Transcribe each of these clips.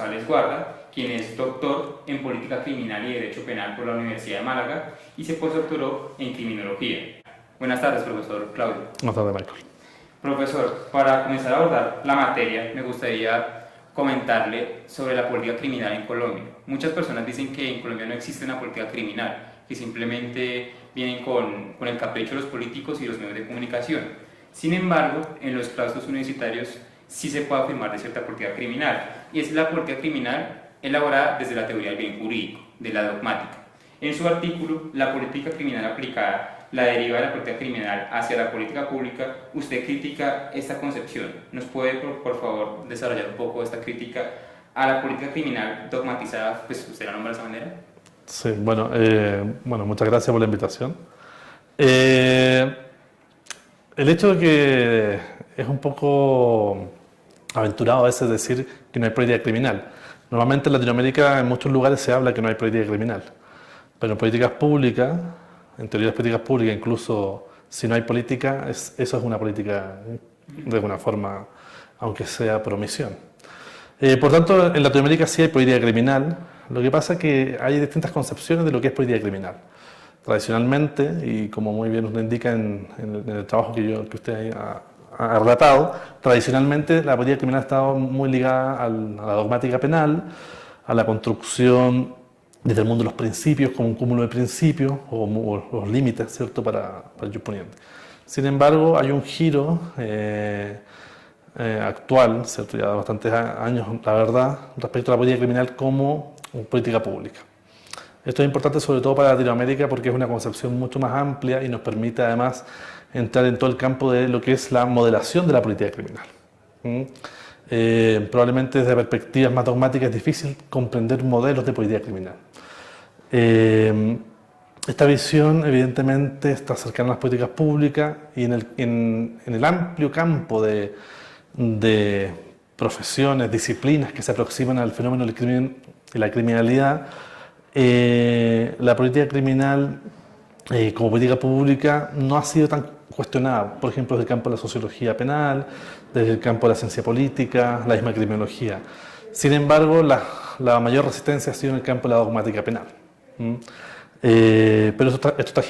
González Guarda, quien es doctor en Política Criminal y Derecho Penal por la Universidad de Málaga y se postdoctoró en Criminología. Buenas tardes, profesor Claudio. Buenas tardes, Michael. Profesor, para comenzar a abordar la materia, me gustaría comentarle sobre la política criminal en Colombia. Muchas personas dicen que en Colombia no existe una política criminal, que simplemente vienen con el capricho de los políticos y los medios de comunicación. Sin embargo, en los claustros universitarios sí se puede afirmar de cierta política criminal, y es la política criminal elaborada desde la teoría del bien jurídico, de la dogmática. En su artículo, La política criminal aplicada, la deriva de la política criminal hacia la política pública, usted critica esta concepción. ¿Nos puede, por favor, desarrollar un poco esta crítica a la política criminal dogmatizada? Pues usted la nombra de esa manera. Sí, bueno, muchas gracias por la invitación. El hecho de que es un poco aventurado a veces decir que no hay política criminal. Normalmente en Latinoamérica en muchos lugares se habla que no hay política criminal, pero en políticas públicas, en teorías políticas públicas, incluso si no hay política, eso es una política de alguna forma, aunque sea por omisión. Por tanto, en Latinoamérica sí hay política criminal. Lo que pasa es que hay distintas concepciones de lo que es política criminal. Tradicionalmente, y como muy bien nos indica en el trabajo que usted ha relatado, tradicionalmente la política criminal ha estado muy ligada a la dogmática penal, a la construcción desde el mundo de los principios, como un cúmulo de principios o los límites, ¿cierto?, para el jurisprudencia. Sin embargo, hay un giro actual, ¿cierto?, ya de bastantes años, la verdad, respecto a la política criminal como política pública. Esto es importante sobre todo para Latinoamérica porque es una concepción mucho más amplia y nos permite además entrar en todo el campo de lo que es la modelación de la política criminal. Probablemente desde perspectivas más dogmáticas es difícil comprender modelos de política criminal. Esta visión evidentemente está cercana a las políticas públicas y en el amplio campo de profesiones, disciplinas que se aproximan al fenómeno del crimen y la criminalidad, la política criminal como política pública no ha sido tan cuestionada, por ejemplo, desde el campo de la sociología penal, desde el campo de la ciencia política, la misma criminología. Sin embargo, la mayor resistencia ha sido en el campo de la dogmática penal. Pero esto está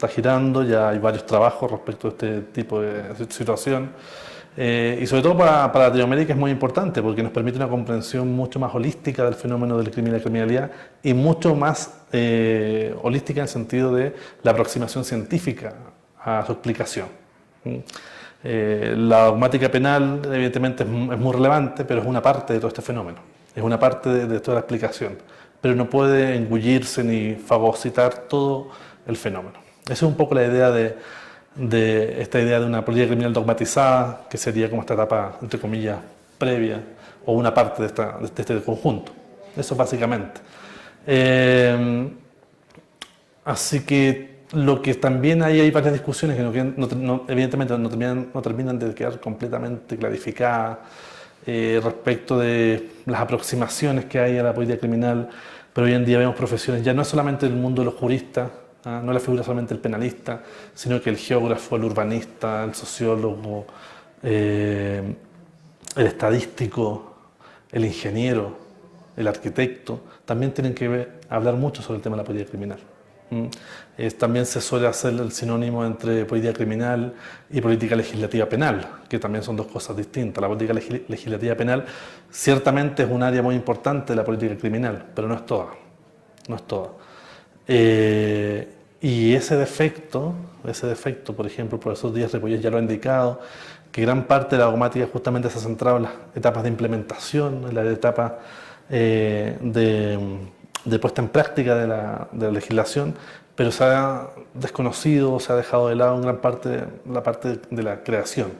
girando, ya hay varios trabajos respecto a este tipo de situación. Y sobre todo para Latinoamérica es muy importante porque nos permite una comprensión mucho más holística del fenómeno del crimen y la criminalidad y mucho más holística en el sentido de la aproximación científica a su explicación. La dogmática penal evidentemente es muy relevante, pero es una parte de todo este fenómeno, es una parte de toda la explicación, pero no puede engullirse ni fagocitar todo el fenómeno. Esa es un poco la idea de esta idea de una política criminal dogmatizada, que sería como esta etapa, entre comillas, previa, o una parte de este conjunto. Eso básicamente. Así que lo que también hay varias discusiones que evidentemente no terminan de quedar completamente clarificadas respecto de las aproximaciones que hay a la política criminal, pero hoy en día vemos profesiones, ya no es solamente el mundo de los juristas, no es la figura solamente el penalista, sino que el geógrafo, el urbanista, el sociólogo, el estadístico, el ingeniero, el arquitecto, también tienen que hablar mucho sobre el tema de la política criminal. También se suele hacer el sinónimo entre política criminal y política legislativa penal, que también son dos cosas distintas. La política legislativa penal ciertamente es un área muy importante de la política criminal, pero no es toda. No es toda. Y ese defecto, por ejemplo, el profesor Díaz Repollés ya lo ha indicado, que gran parte de la dogmática justamente se ha centrado en las etapas de implementación, en las etapas de puesta en práctica de la legislación, pero se ha desconocido, se ha dejado de lado en gran parte la parte de la creación.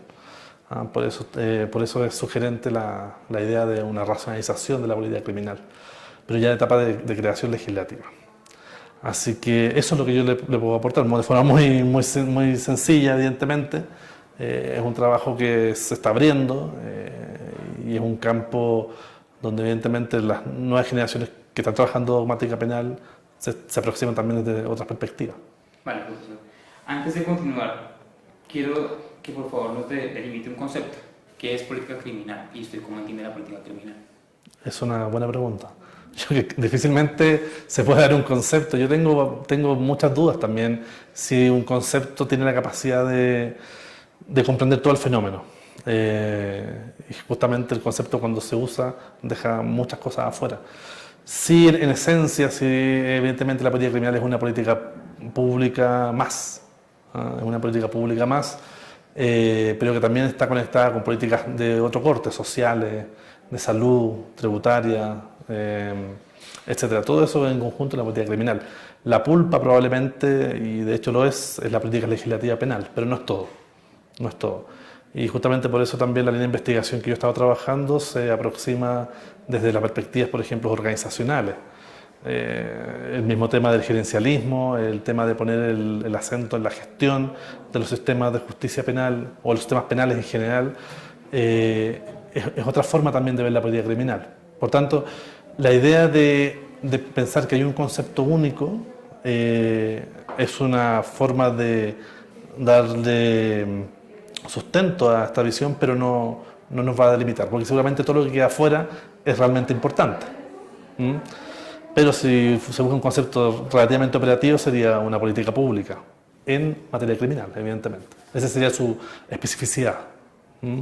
Por eso es sugerente la idea de una racionalización de la política criminal, pero ya en etapa de creación legislativa. Así que eso es lo que yo le puedo aportar, de forma muy sencilla, evidentemente. Es un trabajo que se está abriendo y es un campo donde evidentemente las nuevas generaciones que están trabajando dogmática penal se aproximan también desde otras perspectivas. Vale, profesor. Antes de continuar, quiero que por favor nos delimite un concepto. ¿Qué es política criminal? ¿Y usted cómo entiende la política criminal? Es una buena pregunta. Yo creo que difícilmente se puede dar un concepto. Yo tengo muchas dudas también si un concepto tiene la capacidad de comprender todo el fenómeno. Y justamente el concepto cuando se usa deja muchas cosas afuera. Sí, en esencia, sí, evidentemente la política criminal es una política pública más, ¿ah? Es una política pública más, pero que también está conectada con políticas de otro corte, sociales, de salud, tributaria, etcétera. Todo eso en conjunto en la política criminal. La pulpa probablemente, y de hecho lo es la política legislativa penal, pero no es todo, no es todo. Y justamente por eso también la línea de investigación que yo estaba trabajando se aproxima desde las perspectivas, por ejemplo, organizacionales. El mismo tema del gerencialismo, el tema de poner el acento en la gestión de los sistemas de justicia penal o los sistemas penales en general, es otra forma también de ver la política criminal. Por tanto, la idea de pensar que hay un concepto único es una forma de darle sustento a esta visión, pero no nos va a delimitar, porque seguramente todo lo que queda afuera es realmente importante. ¿Mm? Pero si se busca un concepto relativamente operativo, sería una política pública en materia criminal, evidentemente. Esa sería su especificidad. ¿Mm?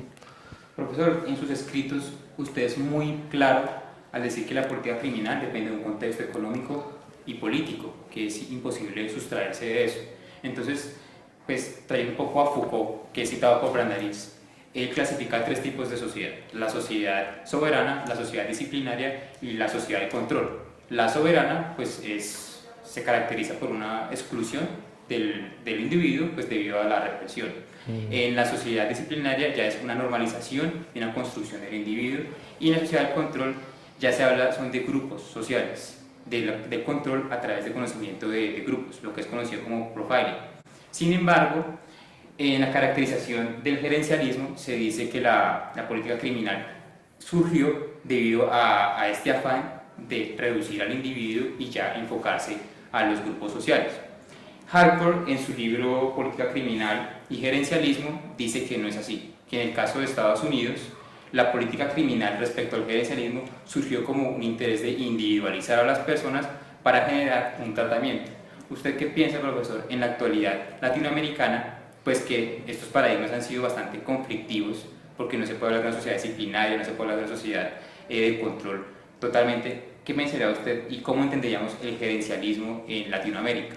Profesor, en sus escritos usted es muy claro al decir que la política criminal depende de un contexto económico y político, que es imposible sustraerse de eso. Entonces, pues trayendo un poco a Foucault, que he citado por Brandariz, él clasifica tres tipos de sociedad: la sociedad soberana, la sociedad disciplinaria y la sociedad de control. La soberana pues se caracteriza por una exclusión del individuo pues debido a la represión. En la sociedad disciplinaria ya es una normalización y una construcción del individuo, y en la sociedad del control ya se habla son de grupos sociales, de control a través de conocimiento de grupos, lo que es conocido como profiling. Sin embargo, en la caracterización del gerencialismo se dice que la política criminal surgió debido a este afán de reducir al individuo y ya enfocarse a los grupos sociales. Harcourt, en su libro Política Criminal y Gerencialismo, dice que no es así, que en el caso de Estados Unidos, la política criminal respecto al gerencialismo surgió como un interés de individualizar a las personas para generar un tratamiento. ¿Usted qué piensa, profesor, en la actualidad latinoamericana? Pues que estos paradigmas han sido bastante conflictivos, porque no se puede hablar de una sociedad disciplinaria, no se puede hablar de una sociedad de control totalmente. ¿Qué mencionaría usted y cómo entenderíamos el gerencialismo en Latinoamérica?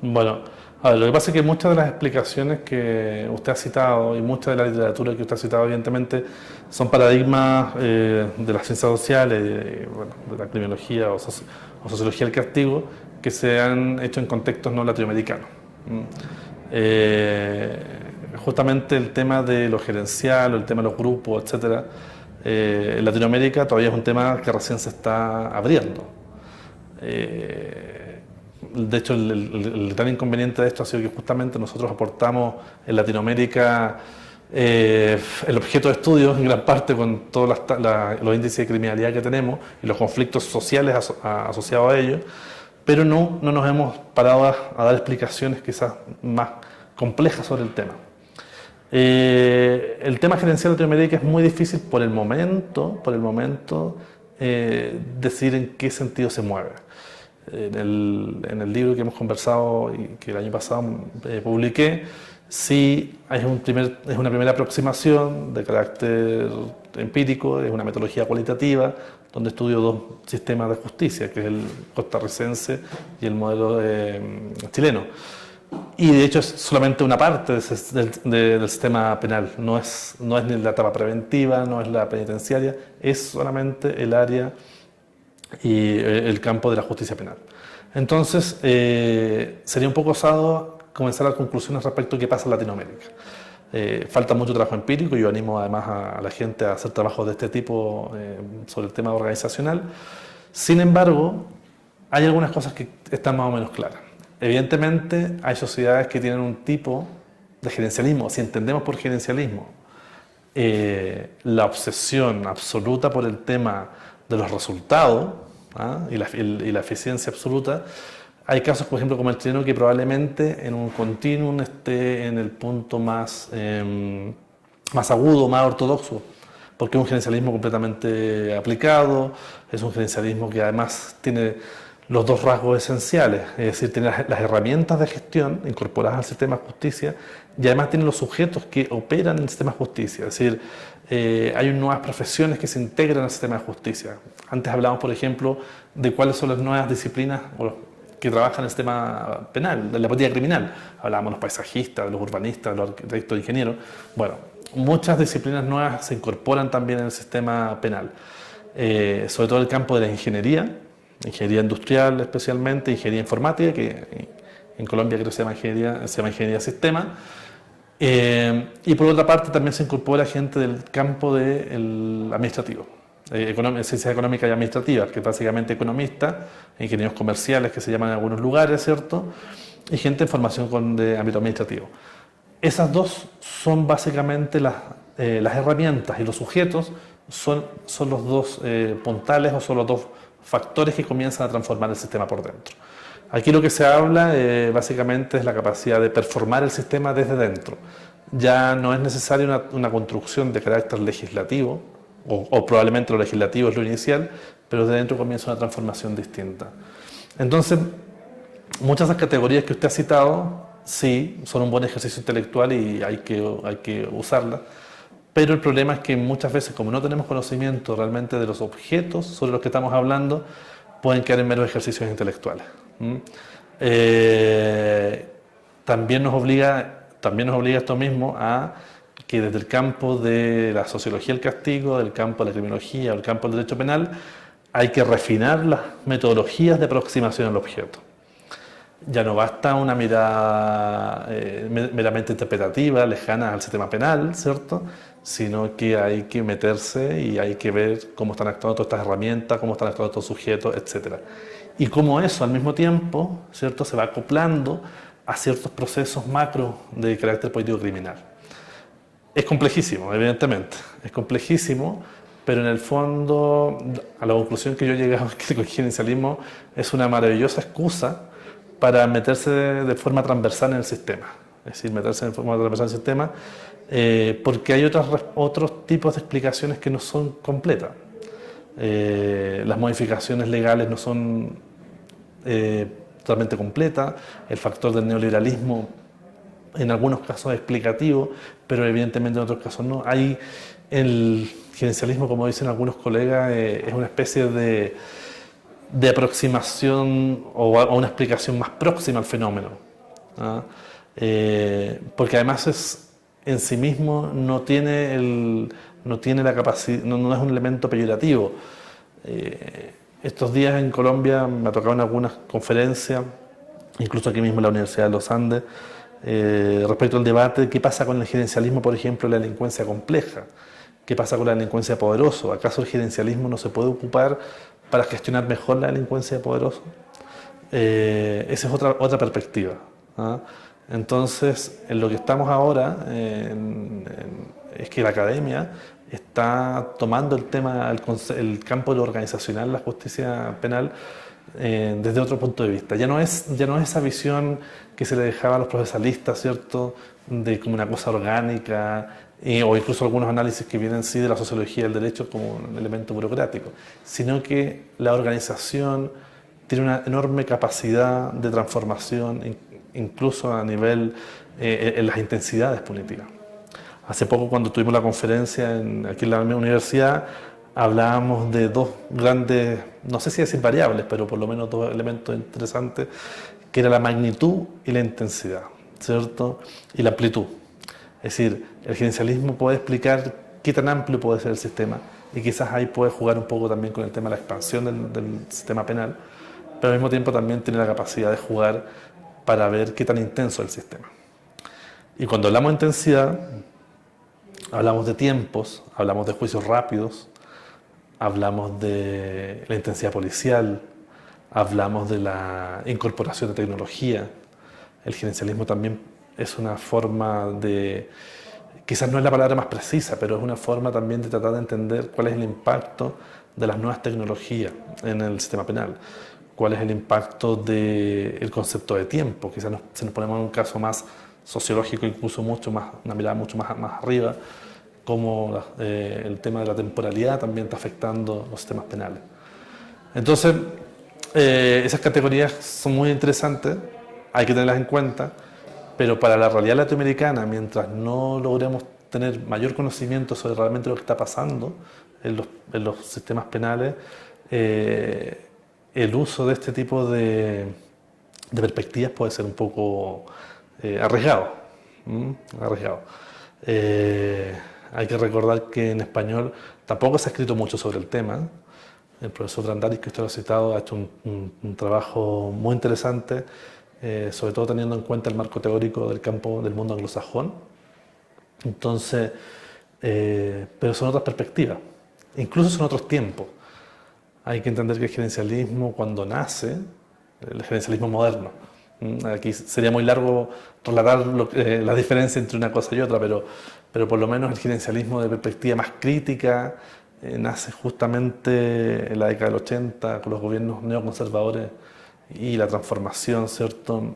Bueno, a ver, lo que pasa es que muchas de las explicaciones que usted ha citado y mucha de la literatura que usted ha citado, evidentemente, son paradigmas de las ciencias sociales, bueno, de la criminología o sociología del castigo, que se han hecho en contextos no latinoamericanos. Justamente el tema de lo gerencial, el tema de los grupos, etcétera, en Latinoamérica todavía es un tema que recién se está abriendo. De hecho, el gran inconveniente de esto ha sido que justamente nosotros aportamos en Latinoamérica el objeto de estudio en gran parte con todos los índices de criminalidad que tenemos y los conflictos sociales asociados a ellos, pero no nos hemos parado a dar explicaciones quizás más complejas sobre el tema. El tema gerencial de Latinoamérica es muy difícil por el momento decir en qué sentido se mueve. En el libro que hemos conversado y que el año pasado publiqué, sí es una primera aproximación de carácter empírico, es una metodología cualitativa, donde estudio dos sistemas de justicia, que es el costarricense y el modelo chileno. Y de hecho es solamente una parte del sistema penal, no es ni la etapa preventiva, no es la penitenciaria, es solamente el área y el campo de la justicia penal. Entonces, sería un poco osado comenzar a dar conclusiones respecto a qué pasa en Latinoamérica. Falta mucho trabajo empírico, yo animo además a la gente a hacer trabajos de este tipo sobre el tema organizacional. Sin embargo, hay algunas cosas que están más o menos claras. Evidentemente, hay sociedades que tienen un tipo de gerencialismo. Si entendemos por gerencialismo la obsesión absoluta por el tema de los resultados y la eficiencia absoluta, hay casos, por ejemplo, como el chileno, que probablemente en un continuum esté en el punto más agudo, más ortodoxo porque es un gerencialismo completamente aplicado, es un gerencialismo que además tiene los dos rasgos esenciales, es decir, tiene las herramientas de gestión incorporadas al sistema de justicia y además tiene los sujetos que operan en el sistema de justicia, es decir, hay nuevas profesiones que se integran al sistema de justicia. Antes hablábamos, por ejemplo, de cuáles son las nuevas disciplinas que trabajan en el sistema penal, de la política criminal. Hablábamos de los paisajistas, de los urbanistas, de los arquitectos, de ingenieros. Bueno, muchas disciplinas nuevas se incorporan también en el sistema penal, sobre todo el campo de la ingeniería industrial especialmente, ingeniería informática, que en Colombia creo que se llama ingeniería sistema. Y por otra parte también se incorpora gente del campo del administrativo, ciencias económicas y administrativas, que es básicamente economistas, ingenieros comerciales que se llaman en algunos lugares, ¿cierto? Y gente en formación de ámbito administrativo. Esas dos son básicamente las herramientas, y los sujetos son los dos puntales o son los dos factores que comienzan a transformar el sistema por dentro. Aquí lo que se habla básicamente es la capacidad de performar el sistema desde dentro. Ya no es necesaria una construcción de carácter legislativo, o probablemente lo legislativo es lo inicial, pero desde dentro comienza una transformación distinta. Entonces, muchas de las categorías que usted ha citado, sí, son un buen ejercicio intelectual y hay que usarlas, pero el problema es que muchas veces, como no tenemos conocimiento realmente de los objetos sobre los que estamos hablando, pueden quedar en meros ejercicios intelectuales. También nos obliga esto mismo a que desde el campo de la sociología del castigo, del campo de la criminología o el campo del derecho penal, hay que refinar las metodologías de aproximación al objeto. Ya no basta una mirada meramente interpretativa, lejana al sistema penal, ¿cierto?, sino que hay que meterse y hay que ver cómo están actuando todas estas herramientas, cómo están actuando estos sujetos, etc. Y cómo eso al mismo tiempo, ¿cierto?, se va acoplando a ciertos procesos macro de carácter político criminal. Es complejísimo, evidentemente, es complejísimo, pero en el fondo, a la conclusión que yo he llegado es que el gerencialismo es una maravillosa excusa para meterse de forma transversal en el sistema. Es decir, meterse de forma transversal en el sistema, porque hay otros tipos de explicaciones que no son completas. Las modificaciones legales no son totalmente completas, el factor del neoliberalismo en algunos casos es explicativo, pero evidentemente en otros casos no. El gerencialismo, como dicen algunos colegas, es una especie de aproximación o una explicación más próxima al fenómeno, ¿ah? Porque además en sí mismo no tiene la capacidad, no es un elemento peyorativo. Estos días en Colombia me ha tocado en algunas conferencias, incluso aquí mismo en la Universidad de los Andes, respecto al debate de qué pasa con el gerencialismo, por ejemplo, la delincuencia compleja. ¿Qué pasa con la delincuencia de poderoso? ¿Acaso el gerencialismo no se puede ocupar para gestionar mejor la delincuencia de poderoso? Esa es otra perspectiva, ¿ah? Entonces, en lo que estamos ahora es que la academia está tomando el tema, el campo de lo organizacional, la justicia penal, desde otro punto de vista. Ya no es esa visión que se le dejaba a los procesalistas, ¿cierto?, de como una cosa orgánica, o incluso algunos análisis que vienen sí de la sociología del derecho como un elemento burocrático, sino que la organización tiene una enorme capacidad de transformación, incluso a nivel en las intensidades políticas. Hace poco, cuando tuvimos la conferencia aquí en la universidad, hablábamos de dos grandes, no sé si decir variables, pero por lo menos dos elementos interesantes, que era la magnitud y la intensidad, ¿cierto?, y la amplitud. Es decir, el gerencialismo puede explicar qué tan amplio puede ser el sistema, y quizás ahí puede jugar un poco también con el tema de la expansión del sistema penal, pero al mismo tiempo también tiene la capacidad de jugar para ver qué tan intenso es el sistema. Y cuando hablamos de intensidad, hablamos de tiempos, hablamos de juicios rápidos, hablamos de la intensidad policial, hablamos de la incorporación de tecnología. El gerencialismo también es una forma de, quizás no es la palabra más precisa, pero es una forma también de tratar de entender cuál es el impacto de las nuevas tecnologías en el sistema penal, cuál es el impacto del concepto de tiempo. Quizás si nos ponemos en un caso más sociológico, incluso mucho más, una mirada mucho más arriba, cómo el tema de la temporalidad también está afectando los sistemas penales. Entonces, esas categorías son muy interesantes, hay que tenerlas en cuenta, pero para la realidad latinoamericana, mientras no logremos tener mayor conocimiento sobre realmente lo que está pasando en los sistemas penales, el uso de este tipo de perspectivas puede ser un poco arriesgado. Arriesgado. Hay que recordar que en español tampoco se ha escrito mucho sobre el tema. El profesor Drandaris, que usted lo ha citado, ha hecho un trabajo muy interesante, sobre todo teniendo en cuenta el marco teórico del campo del mundo anglosajón. Entonces, pero son otras perspectivas, incluso son otros tiempos. Hay que entender que el gerencialismo, cuando nace, el gerencialismo moderno, aquí sería muy largo relatar la diferencia entre una cosa y otra, pero por lo menos el gerencialismo de perspectiva más crítica nace justamente en la década del 80 con los gobiernos neoconservadores y la transformación, ¿cierto?,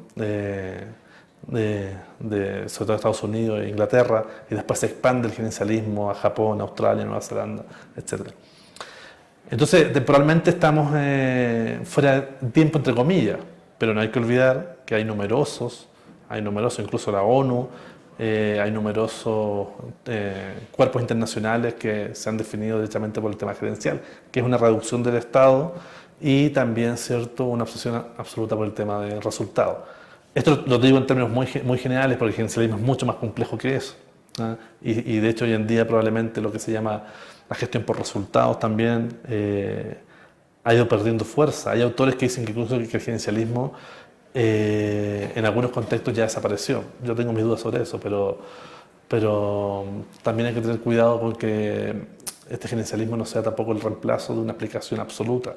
sobre todo Estados Unidos e Inglaterra, y después se expande el gerencialismo a Japón, Australia, Nueva Zelanda, etc. Entonces, temporalmente estamos fuera de tiempo, entre comillas, pero no hay que olvidar que hay numerosos, incluso la ONU, hay numerosos cuerpos internacionales que se han definido directamente por el tema gerencial, que es una reducción del Estado y también, ¿cierto?, una obsesión absoluta por el tema de resultados. Esto lo digo en términos muy generales porque el gerencialismo es mucho más complejo que eso, ¿no? Y de hecho hoy en día probablemente lo que se llama la gestión por resultados también ha ido perdiendo fuerza. Hay autores que dicen que incluso que el gerencialismo en algunos contextos ya desapareció. Yo tengo mis dudas sobre eso, pero también hay que tener cuidado con que este gerencialismo no sea tampoco el reemplazo de una aplicación absoluta,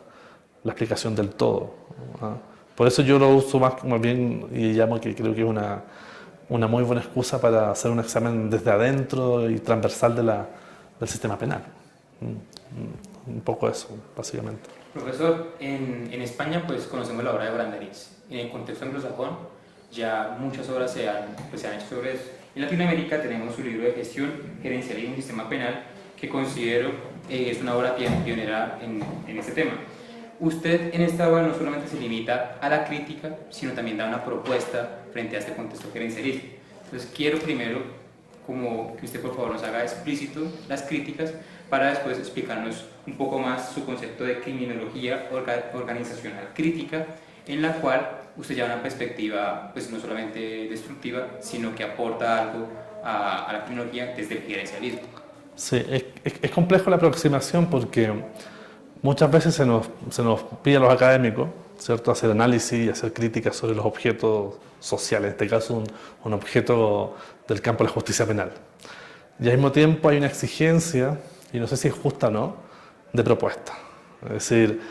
la explicación del todo, ¿no? Por eso yo lo uso más bien y llamo que creo que es una muy buena excusa para hacer un examen desde adentro y transversal del sistema penal. Un poco eso, básicamente. Profesor, en España pues conocemos la obra de Branderis. En el contexto anglosajón ya muchas obras se han hecho sobre eso. En Latinoamérica tenemos su libro de gestión, gerencialismo y sistema penal, que considero es una obra pionera en este tema. Usted en esta obra no solamente se limita a la crítica, sino también da una propuesta frente a este contexto gerencialista. Entonces quiero primero como que usted por favor nos haga explícito las críticas para después explicarnos un poco más su concepto de criminología organizacional crítica, en la cual usted lleva una perspectiva pues no solamente destructiva, sino que aporta algo a la criminología desde el gerencialismo. Sí, es complejo la aproximación porque muchas veces se nos pide a los académicos, ¿cierto?, hacer análisis y hacer críticas sobre los objetos sociales, en este caso un objeto del campo de la justicia penal. Y al mismo tiempo hay una exigencia, y no sé si es justa o no, de propuestas. Es decir,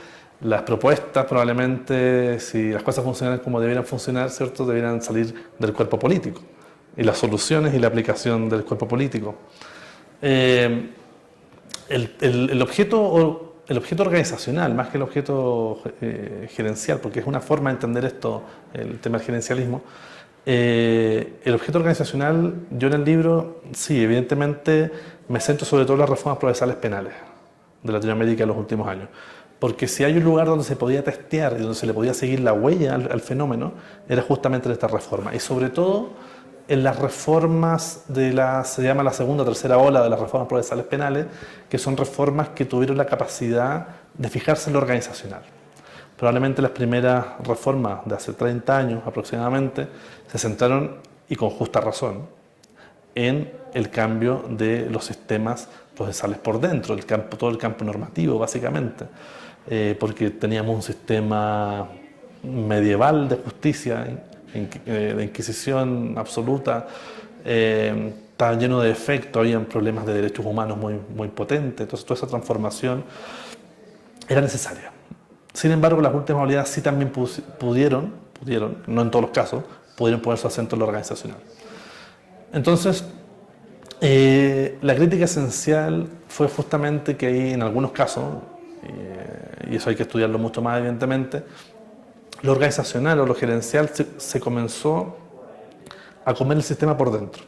las propuestas probablemente, si las cosas funcionan como debieran funcionar, ¿cierto?, debieran salir del cuerpo político. Y las soluciones y la aplicación del cuerpo político. El objeto organizacional, más que el objeto gerencial, porque es una forma de entender esto, el tema del gerencialismo, el objeto organizacional, yo en el libro, sí, evidentemente me centro sobre todo en las reformas procesales penales de Latinoamérica en los últimos años. Porque si hay un lugar donde se podía testear y donde se le podía seguir la huella al fenómeno, era justamente en esta reforma. Y sobre todo en las reformas se llama la segunda o tercera ola de las reformas procesales penales, que son reformas que tuvieron la capacidad de fijarse en lo organizacional. Probablemente las primeras reformas de hace 30 años aproximadamente se centraron, y con justa razón, en el cambio de los sistemas procesales por dentro, todo el campo normativo básicamente, porque teníamos un sistema medieval de justicia, de inquisición absoluta, estaba lleno de defectos, había problemas de derechos humanos muy potentes, entonces toda esa transformación era necesaria. Sin embargo, las últimas oleadas sí también pudieron, no en todos los casos, pudieron poner su acento en lo organizacional. Entonces, la crítica esencial fue justamente que ahí en algunos casos, y eso hay que estudiarlo mucho más evidentemente, lo organizacional o lo gerencial se comenzó a comer el sistema por dentro.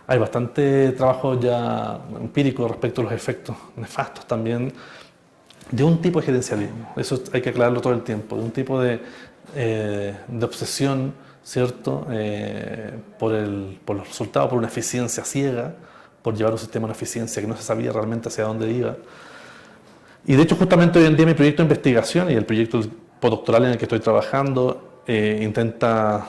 Hay bastante trabajo ya empírico respecto a los efectos nefastos también de un tipo de gerencialismo. Eso hay que aclararlo todo el tiempo, de un tipo de obsesión, ¿cierto? Por los resultados, por una eficiencia ciega, por llevar un sistema a una eficiencia que no se sabía realmente hacia dónde iba. Y de hecho, justamente hoy en día mi proyecto de investigación y el proyecto postdoctoral en el que estoy trabajando intenta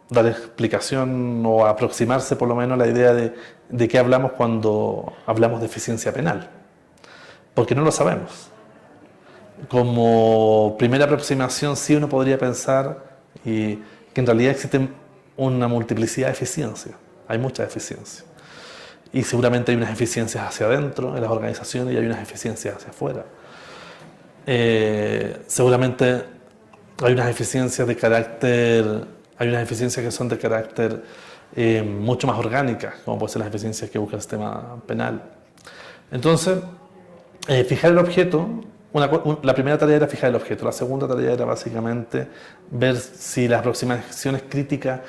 dar explicación o aproximarse por lo menos a la idea de qué hablamos cuando hablamos de eficiencia penal, porque no lo sabemos. Como primera aproximación sí uno podría pensar que en realidad existe una multiplicidad de eficiencias, hay muchas eficiencias. Y seguramente hay unas eficiencias hacia adentro en las organizaciones y hay unas eficiencias hacia afuera. Seguramente hay unas eficiencias de carácter, hay unas eficiencias que son de carácter mucho más orgánicas, como pueden ser las eficiencias que busca el sistema penal. Entonces, fijar el objeto, la primera tarea era fijar el objeto, la segunda tarea era básicamente ver si las aproximaciones críticas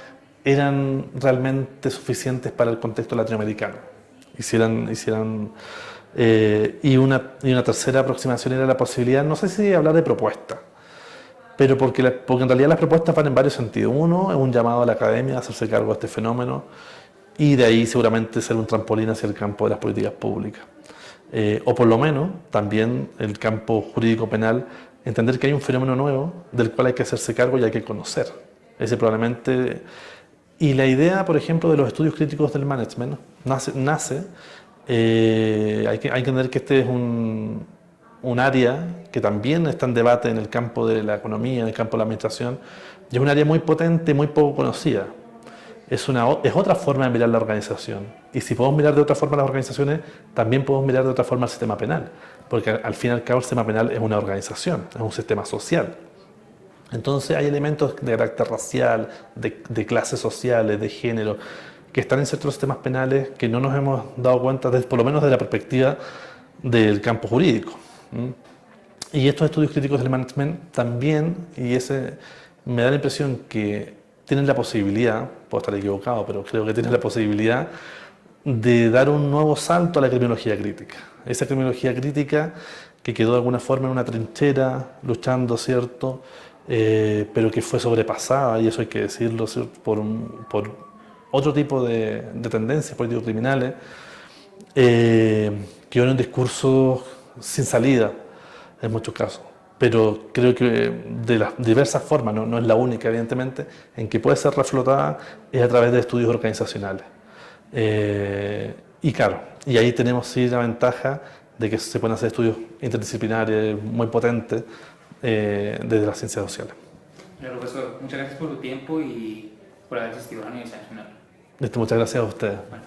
eran realmente suficientes para el contexto latinoamericano. Y una tercera aproximación era la posibilidad, no sé si hablar de propuesta, pero porque en realidad las propuestas van en varios sentidos. Uno es un llamado a la academia a hacerse cargo de este fenómeno y de ahí seguramente ser un trampolín hacia el campo de las políticas públicas. O por lo menos también el campo jurídico penal, entender que hay un fenómeno nuevo del cual hay que hacerse cargo y hay que conocer. Ese probablemente... Y la idea, por ejemplo, de los estudios críticos del management hay que entender que este es un área que también está en debate en el campo de la economía, en el campo de la administración, y es un área muy potente, muy poco conocida. Es otra forma de mirar la organización. Y si podemos mirar de otra forma las organizaciones, también podemos mirar de otra forma el sistema penal, porque al fin y al cabo el sistema penal es una organización, es un sistema social. Entonces hay elementos de carácter racial, de clases sociales, de género, que están en ciertos sistemas penales que no nos hemos dado cuenta, por lo menos desde la perspectiva del campo jurídico. Y estos estudios críticos del management también, me da la impresión que tienen la posibilidad, puedo estar equivocado, pero creo que tienen la posibilidad de dar un nuevo salto a la criminología crítica. Esa criminología crítica que quedó de alguna forma en una trinchera, luchando, ¿cierto?, pero que fue sobrepasada, y eso hay que decirlo, por otro tipo de tendencias político-criminales, quedó en un discurso sin salida en muchos casos. Pero creo que de las diversas formas, no es la única evidentemente, en que puede ser reflotada es a través de estudios organizacionales. Y claro, y ahí tenemos sí la ventaja de que se pueden hacer estudios interdisciplinarios muy potentes desde las ciencias sociales. Profesor, muchas gracias por tu tiempo y por haber asistido a la Universidad Nacional. Muchas gracias a ustedes. Bueno.